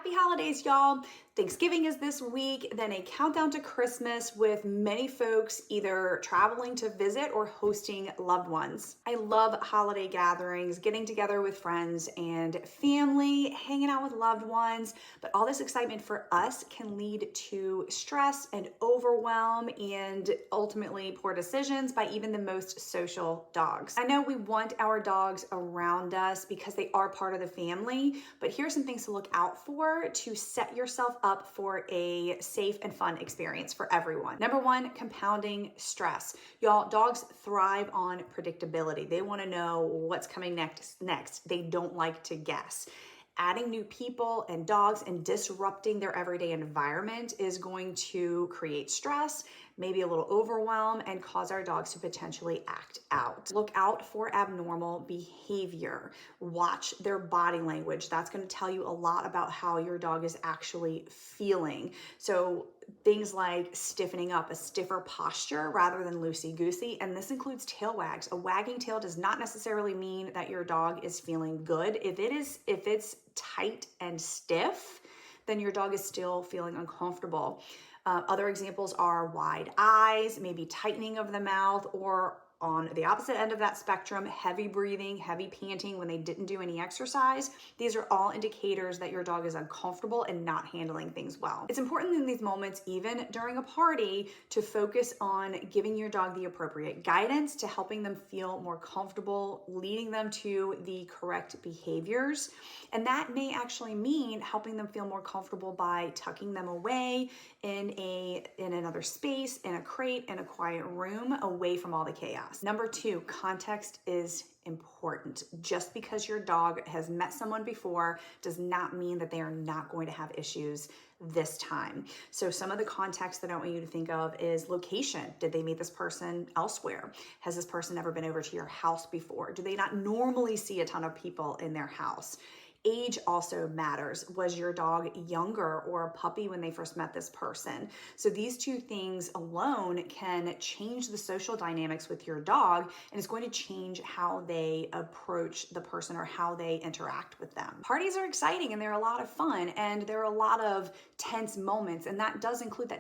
Happy holidays, y'all. Thanksgiving is this week, then a countdown to Christmas with many folks either traveling to visit or hosting loved ones. I love holiday gatherings, getting together with friends and family, hanging out with loved ones, but all this excitement for us can lead to stress and overwhelm and ultimately poor decisions by even the most social dogs. I know we want our dogs around us because they are part of the family, but here's some things to look out for to set yourself up for a safe and fun experience for everyone. Number one, compounding stress. Y'all, dogs thrive on predictability. They want to know what's coming next. They don't like to guess. Adding new people and dogs and disrupting their everyday environment is going to create stress, maybe a little overwhelm, and cause our dogs to potentially act out. Look out for abnormal behavior. Watch their body language. That's going to tell you a lot about how your dog is actually feeling. So things like stiffening up, a stiffer posture rather than loosey-goosey, and this includes tail wags. A wagging tail does not necessarily mean that your dog is feeling good. If it's tight and stiff, then your dog is still feeling uncomfortable. Other examples are wide eyes, maybe tightening of the mouth, or on the opposite end of that spectrum, heavy breathing, heavy panting when they didn't do any exercise. These are all indicators that your dog is uncomfortable and not handling things well. It's important in these moments, even during a party, to focus on giving your dog the appropriate guidance to helping them feel more comfortable, leading them to the correct behaviors. And that may actually mean helping them feel more comfortable by tucking them away in another space, in a crate, in a quiet room, away from all the chaos. Number two, context is important. Just because your dog has met someone before does not mean that they are not going to have issues this time. So some of the context that I want you to think of is location. Did they meet this person elsewhere? Has this person ever been over to your house before? Do they not normally see a ton of people in their house? Age also matters. Was your dog younger or a puppy when they first met this person? So these two things alone can change the social dynamics with your dog, and it's going to change how they approach the person or how they interact with them. Parties are exciting and they're a lot of fun, and there are a lot of tense moments, and that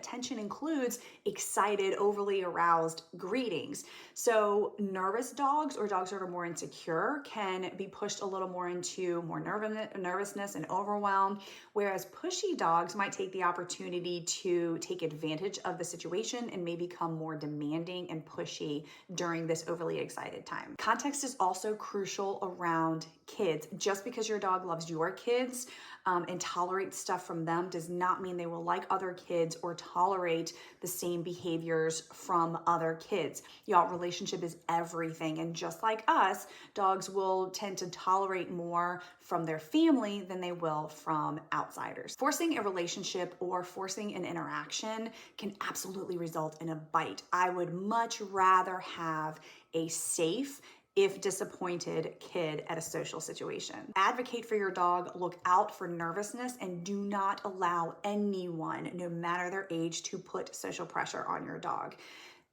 tension includes excited, overly aroused greetings. So nervous dogs or dogs that are more insecure can be pushed a little more into more nervousness and overwhelm, whereas pushy dogs might take the opportunity to take advantage of the situation and may become more demanding and pushy during this overly excited time. Context is also crucial around kids. Just because your dog loves your kids and tolerates stuff from them does not mean they will like other kids or tolerate the same behaviors from other kids. Y'all, relationship is everything. And just like us, dogs will tend to tolerate more from their family than they will from outsiders. Forcing a relationship or forcing an interaction can absolutely result in a bite. I would much rather have a safe, if disappointed, kid at a social situation. Advocate for your dog, look out for nervousness, and do not allow anyone, no matter their age, to put social pressure on your dog.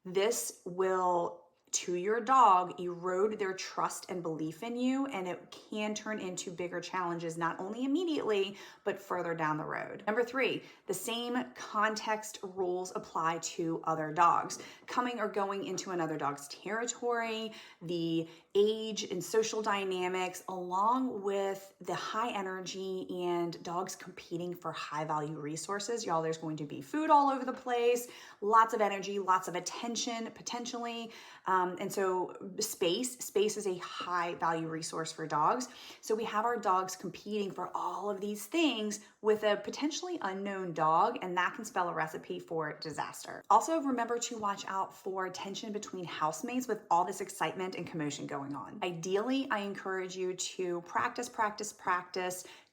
This will, to your dog, erode their trust and belief in you, and it can turn into bigger challenges, not only immediately, but further down the road. Number three, the same context rules apply to other dogs. Coming or going into another dog's territory, the age and social dynamics, along with the high energy and dogs competing for high value resources. Y'all, there's going to be food all over the place, lots of energy, lots of attention, potentially. And so space is a high value resource for dogs. So we have our dogs competing for all of these things with a potentially unknown dog, and that can spell a recipe for disaster. Also, remember to watch out for tension between housemates with all this excitement and commotion going on. Ideally, I encourage you to practice,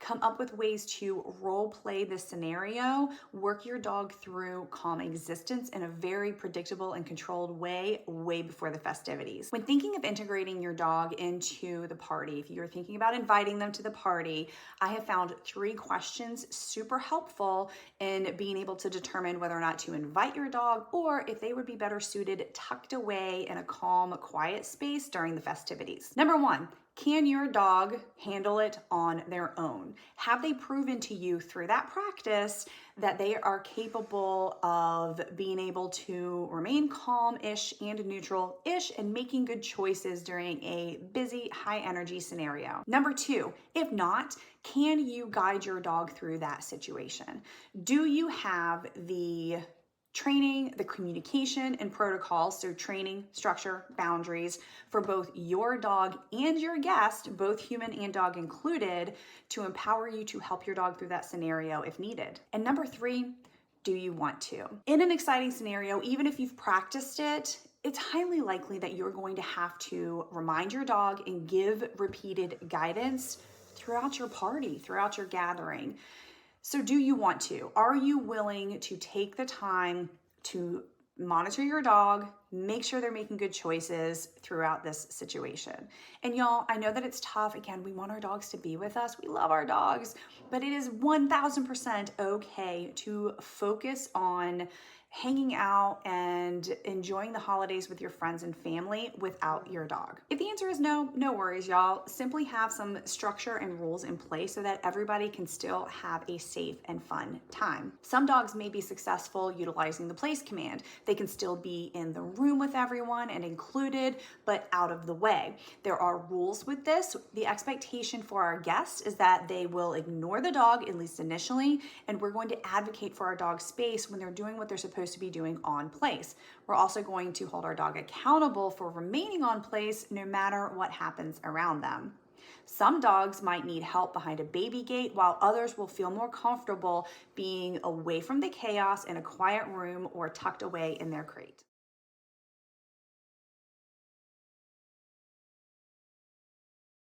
come up with ways to role play this scenario, work your dog through calm existence in a very predictable and controlled way before the festivities. When thinking of integrating your dog into the party, if you're thinking about inviting them to the party, I have found 3 questions super helpful in being able to determine whether or not to invite your dog or if they would be better suited tucked away in a calm, quiet space during the festivities. Number 1, Can your dog handle it on their own? Have they proven to you through that practice that they are capable of being able to remain calm-ish and neutral-ish and making good choices during a busy, high-energy scenario? Number two, if not, can you guide your dog through that situation? Do you have the training, the communication and protocols, so training, structure, boundaries for both your dog and your guest, both human and dog included, to empower you to help your dog through that scenario if needed? And number three, do you want to? In an exciting scenario, even if you've practiced it, it's highly likely that you're going to have to remind your dog and give repeated guidance throughout your party, throughout your gathering. So do you want to? Are you willing to take the time to monitor your dog, make sure they're making good choices throughout this situation? And y'all, I know that it's tough. Again, we want our dogs to be with us. We love our dogs, but it is 1000% okay to focus on hanging out and enjoying the holidays with your friends and family without your dog. If the answer is no, no worries, y'all. Simply have some structure and rules in place so that everybody can still have a safe and fun time. Some dogs may be successful utilizing the place command. They can still be in the room with everyone and included, but out of the way. There are rules with this. The expectation for our guests is that they will ignore the dog, at least initially, and we're going to advocate for our dog's space when they're doing what they're supposed to be doing on place. We're also going to hold our dog accountable for remaining on place no matter what happens around them. Some dogs might need help behind a baby gate, while others will feel more comfortable being away from the chaos in a quiet room or tucked away in their crate.